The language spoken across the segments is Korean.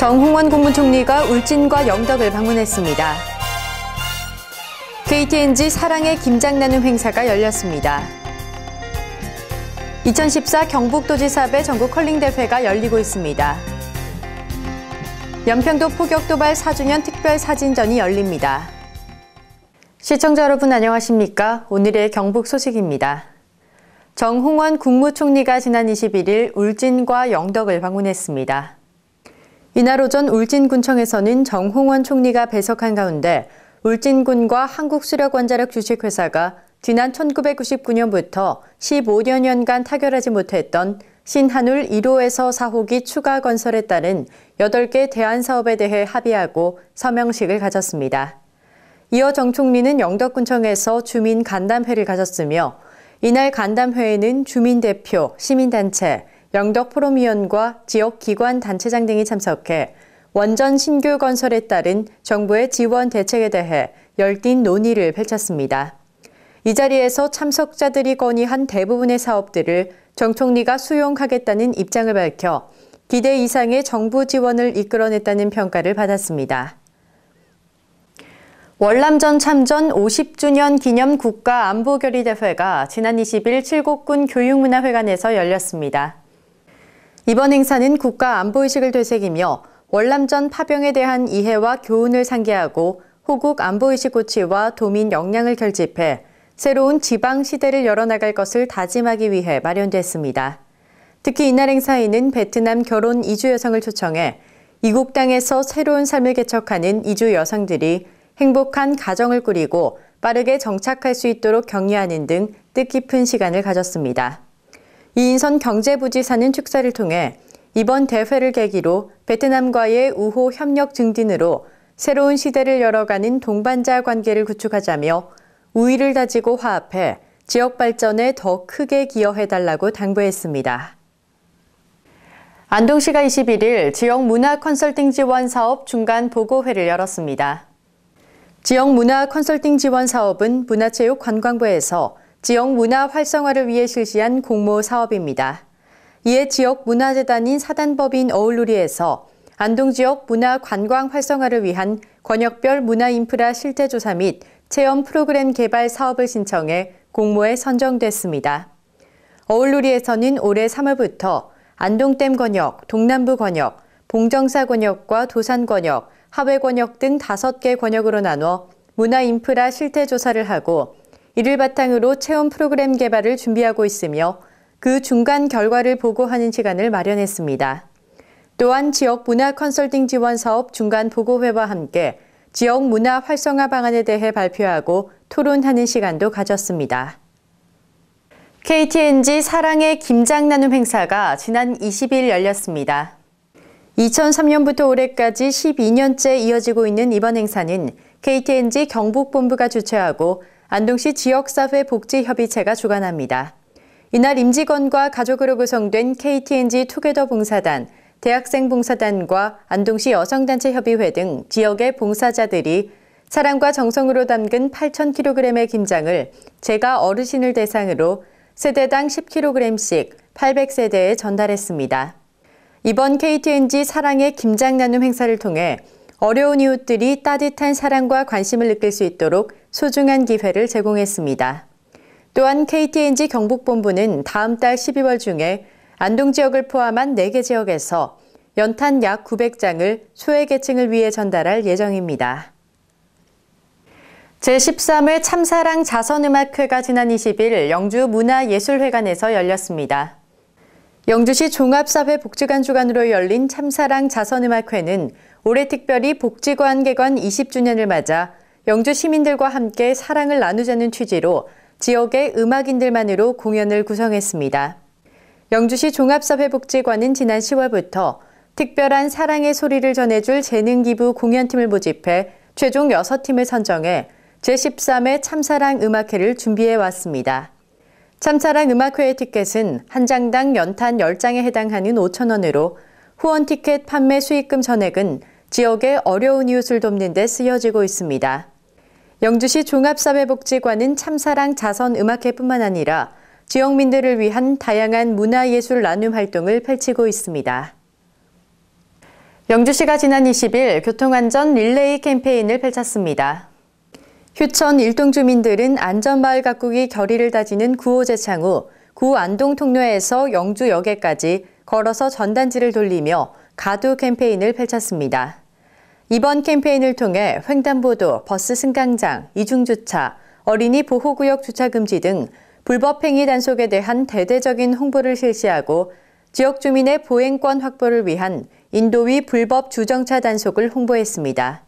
정홍원 국무총리가 울진과 영덕을 방문했습니다. KTNG 사랑의 김장 나눔 행사가 열렸습니다. 2014 경북도지사배 전국 컬링대회가 열리고 있습니다. 연평도 포격도발 4주년 특별사진전이 열립니다. 시청자 여러분 안녕하십니까? 오늘의 경북 소식입니다. 정홍원 국무총리가 지난 21일 울진과 영덕을 방문했습니다. 이날 오전 울진군청에서는 정홍원 총리가 배석한 가운데 울진군과 한국수력원자력 주식회사가 지난 1999년부터 15여년간 타결하지 못했던 신한울 1호에서 4호기 추가 건설에 따른 8개 대안 사업에 대해 합의하고 서명식을 가졌습니다. 이어 정 총리는 영덕군청에서 주민 간담회를 가졌으며 이날 간담회에는 주민대표, 시민단체, 영덕포럼위원과 지역기관 단체장 등이 참석해 원전 신규 건설에 따른 정부의 지원 대책에 대해 열띤 논의를 펼쳤습니다. 이 자리에서 참석자들이 건의한 대부분의 사업들을 정 총리가 수용하겠다는 입장을 밝혀 기대 이상의 정부 지원을 이끌어냈다는 평가를 받았습니다. 월남전 참전 50주년 기념 국가안보결의대회가 지난 20일 칠곡군 교육문화회관에서 열렸습니다. 이번 행사는 국가안보의식을 되새기며 월남전 파병에 대한 이해와 교훈을 상기하고 호국 안보의식 고취와 도민 역량을 결집해 새로운 지방 시대를 열어나갈 것을 다짐하기 위해 마련됐습니다. 특히 이날 행사에는 베트남 결혼 이주 여성을 초청해 이국 땅에서 새로운 삶을 개척하는 이주 여성들이 행복한 가정을 꾸리고 빠르게 정착할 수 있도록 격려하는 등 뜻깊은 시간을 가졌습니다. 이인선 경제부지사는 축사를 통해 이번 대회를 계기로 베트남과의 우호 협력 증진으로 새로운 시대를 열어가는 동반자 관계를 구축하자며 우위를 다지고 화합해 지역 발전에 더 크게 기여해달라고 당부했습니다. 안동시가 21일 지역 문화 컨설팅 지원 사업 중간 보고회를 열었습니다. 지역 문화 컨설팅 지원 사업은 문화체육관광부에서 지역 문화 활성화를 위해 실시한 공모 사업입니다. 이에 지역 문화재단인 사단법인 어울누리에서 안동 지역 문화 관광 활성화를 위한 권역별 문화 인프라 실태조사 및 체험 프로그램 개발 사업을 신청해 공모에 선정됐습니다. 어울누리에서는 올해 3월부터 안동댐 권역, 동남부 권역, 봉정사 권역과 도산 권역, 하회 권역 등 5개 권역으로 나눠 문화 인프라 실태 조사를 하고 이를 바탕으로 체험 프로그램 개발을 준비하고 있으며 그 중간 결과를 보고하는 시간을 마련했습니다. 또한 지역 문화 컨설팅 지원 사업 중간 보고회와 함께 지역 문화 활성화 방안에 대해 발표하고 토론하는 시간도 가졌습니다. KTNG 사랑의 김장 나눔 행사가 지난 20일 열렸습니다. 2003년부터 올해까지 12년째 이어지고 있는 이번 행사는 KTNG 경북본부가 주최하고 안동시 지역사회 복지협의체가 주관합니다. 이날 임직원과 가족으로 구성된 KTNG 투게더 봉사단, 대학생 봉사단과 안동시 여성단체협의회 등 지역의 봉사자들이 사랑과 정성으로 담근 8,000kg의 김장을 제가 어르신을 대상으로 세대당 10kg씩 800세대에 전달했습니다. 이번 KTNG 사랑의 김장 나눔 행사를 통해 어려운 이웃들이 따뜻한 사랑과 관심을 느낄 수 있도록 소중한 기회를 제공했습니다. 또한 KTNG 경북본부는 다음 달 12월 중에 안동 지역을 포함한 4개 지역에서 연탄 약 900장을 소외계층을 위해 전달할 예정입니다. 제13회 참사랑 자선음악회가 지난 20일 영주 문화예술회관에서 열렸습니다. 영주시 종합사회복지관 주관으로 열린 참사랑 자선음악회는 올해 특별히 복지관 개관 20주년을 맞아 영주 시민들과 함께 사랑을 나누자는 취지로 지역의 음악인들만으로 공연을 구성했습니다. 영주시 종합사회복지관은 지난 10월부터 특별한 사랑의 소리를 전해줄 재능기부 공연팀을 모집해 최종 6팀을 선정해 제13회 참사랑 음악회를 준비해왔습니다. 참사랑 음악회의 티켓은 한 장당 연탄 10장에 해당하는 5,000원으로 후원 티켓 판매 수익금 전액은 지역의 어려운 이웃을 돕는 데 쓰여지고 있습니다. 영주시 종합사회복지관은 참사랑 자선음악회뿐만 아니라 지역민들을 위한 다양한 문화예술 나눔 활동을 펼치고 있습니다. 영주시가 지난 20일 교통안전 릴레이 캠페인을 펼쳤습니다. 휴천 일동 주민들은 안전마을 가꾸기 결의를 다지는 구호 제창 후 구 안동 통로에서 영주역에까지 걸어서 전단지를 돌리며 가두 캠페인을 펼쳤습니다. 이번 캠페인을 통해 횡단보도, 버스 승강장, 이중주차, 어린이 보호구역 주차금지 등 불법 행위 단속에 대한 대대적인 홍보를 실시하고 지역 주민의 보행권 확보를 위한 인도위 불법 주정차 단속을 홍보했습니다.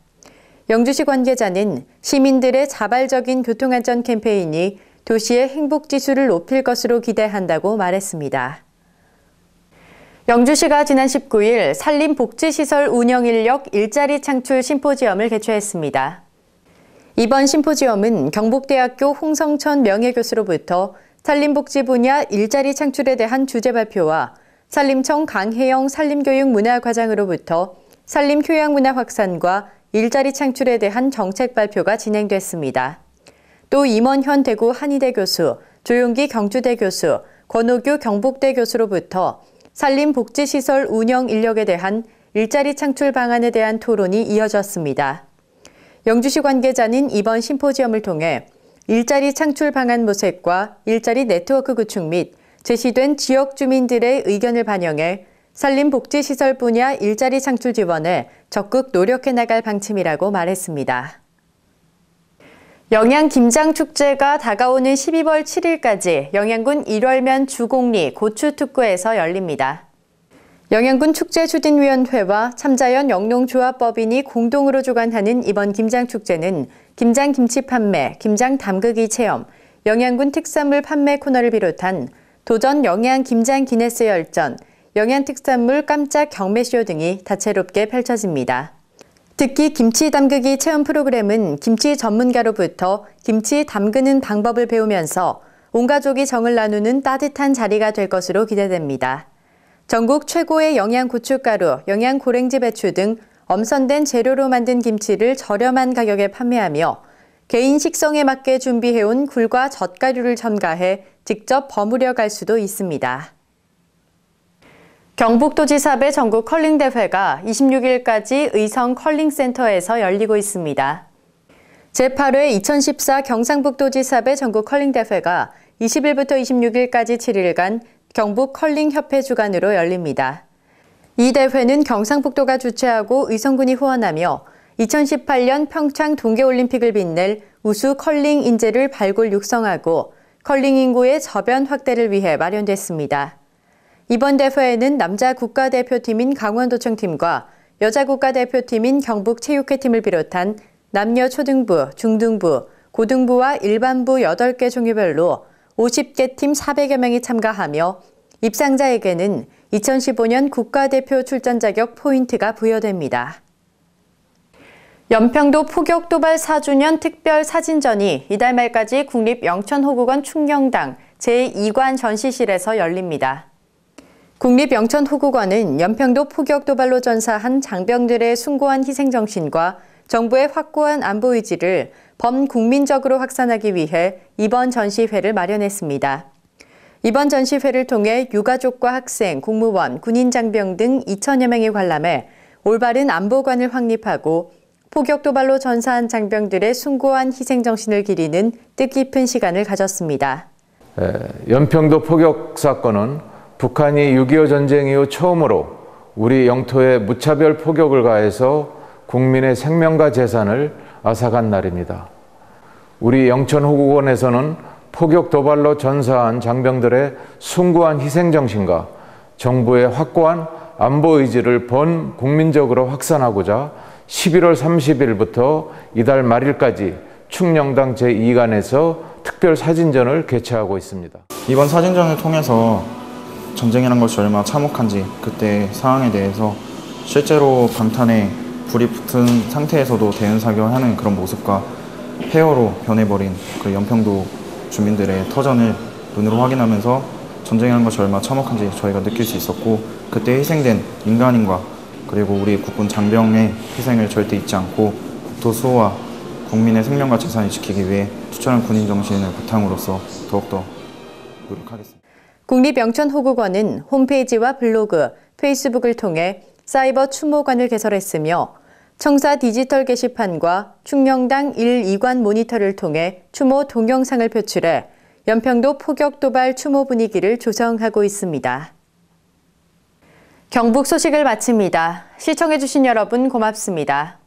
영주시 관계자는 시민들의 자발적인 교통안전 캠페인이 도시의 행복지수를 높일 것으로 기대한다고 말했습니다. 영주시가 지난 19일 산림복지시설 운영인력 일자리 창출 심포지엄을 개최했습니다. 이번 심포지엄은 경북대학교 홍성천 명예교수로부터 산림복지 분야 일자리 창출에 대한 주제 발표와 산림청 강혜영 산림교육문화과장으로부터 산림휴양문화 확산과 일자리 창출에 대한 정책 발표가 진행됐습니다. 또 임원현 대구 한의대 교수, 조용기 경주대 교수, 권오규 경북대 교수로부터 산림복지시설 운영 인력에 대한 일자리 창출 방안에 대한 토론이 이어졌습니다. 영주시 관계자는 이번 심포지엄을 통해 일자리 창출 방안 모색과 일자리 네트워크 구축 및 제시된 지역 주민들의 의견을 반영해 산림복지시설 분야 일자리 창출 지원에 적극 노력해 나갈 방침이라고 말했습니다. 영양 김장축제가 다가오는 12월 7일까지 영양군 1월면 주곡리 고추특구에서 열립니다. 영양군 축제추진위원회와 참자연 영농조합법인이 공동으로 주관하는 이번 김장축제는 김장김치 판매, 김장 담그기 체험, 영양군 특산물 판매 코너를 비롯한 도전 영양 김장 기네스 열전, 영양 특산물 깜짝 경매쇼 등이 다채롭게 펼쳐집니다. 특히 김치 담그기 체험 프로그램은 김치 전문가로부터 김치 담그는 방법을 배우면서 온 가족이 정을 나누는 따뜻한 자리가 될 것으로 기대됩니다. 전국 최고의 영양 고춧가루, 영양 고랭지 배추 등 엄선된 재료로 만든 김치를 저렴한 가격에 판매하며 개인 식성에 맞게 준비해온 굴과 젓가루를 첨가해 직접 버무려 갈 수도 있습니다. 경북도지사배 전국 컬링대회가 26일까지 의성 컬링센터에서 열리고 있습니다. 제8회 2014 경상북도지사배 전국 컬링대회가 20일부터 26일까지 7일간 경북 컬링협회 주관으로 열립니다. 이 대회는 경상북도가 주최하고 의성군이 후원하며 2018년 평창 동계올림픽을 빛낼 우수 컬링 인재를 발굴 육성하고 컬링 인구의 저변 확대를 위해 마련됐습니다. 이번 대회에는 남자 국가대표팀인 강원도청팀과 여자 국가대표팀인 경북체육회팀을 비롯한 남녀 초등부, 중등부, 고등부와 일반부 8개 종류별로 50개 팀 400여 명이 참가하며 입상자에게는 2015년 국가대표 출전 자격 포인트가 부여됩니다. 연평도 포격 도발 4주년 특별 사진전이 이달 말까지 국립영천호국원 충녕당 제2관 전시실에서 열립니다. 국립영천호국원은 연평도 포격 도발로 전사한 장병들의 숭고한 희생정신과 정부의 확고한 안보 의지를 범국민적으로 확산하기 위해 이번 전시회를 마련했습니다. 이번 전시회를 통해 유가족과 학생, 공무원, 군인 장병 등 2천여 명이 관람해 올바른 안보관을 확립하고 포격 도발로 전사한 장병들의 숭고한 희생정신을 기리는 뜻깊은 시간을 가졌습니다. 연평도 포격 사건은 북한이 6.25 전쟁 이후 처음으로 우리 영토에 무차별 포격을 가해서 국민의 생명과 재산을 앗아간 날입니다. 우리 영천호국원에서는 포격 도발로 전사한 장병들의 숭고한 희생정신과 정부의 확고한 안보 의지를 범국민적으로 확산하고자 11월 30일부터 이달 말일까지 충녕당 제2관에서 특별 사진전을 개최하고 있습니다. 이번 사진전을 통해서 전쟁이란 것이 얼마나 참혹한지 그때 상황에 대해서 실제로 방탄에 불이 붙은 상태에서도 대응사격하는 그런 모습과 폐허로 변해버린 그 연평도 주민들의 터전을 눈으로 확인하면서 전쟁이라는 것이 얼마나 참혹한지 저희가 느낄 수 있었고 그때 희생된 민간인과 그리고 우리 국군 장병의 희생을 절대 잊지 않고 국토 수호와 국민의 생명과 재산을 지키기 위해 투철한 군인 정신을 바탕으로서 더욱더 노력하겠습니다. 국립영천호국원은 홈페이지와 블로그, 페이스북을 통해 사이버 추모관을 개설했으며 청사 디지털 게시판과 충령당 1, 2관 모니터를 통해 추모 동영상을 표출해 연평도 포격 도발 추모 분위기를 조성하고 있습니다. 경북 소식을 마칩니다. 시청해주신 여러분 고맙습니다.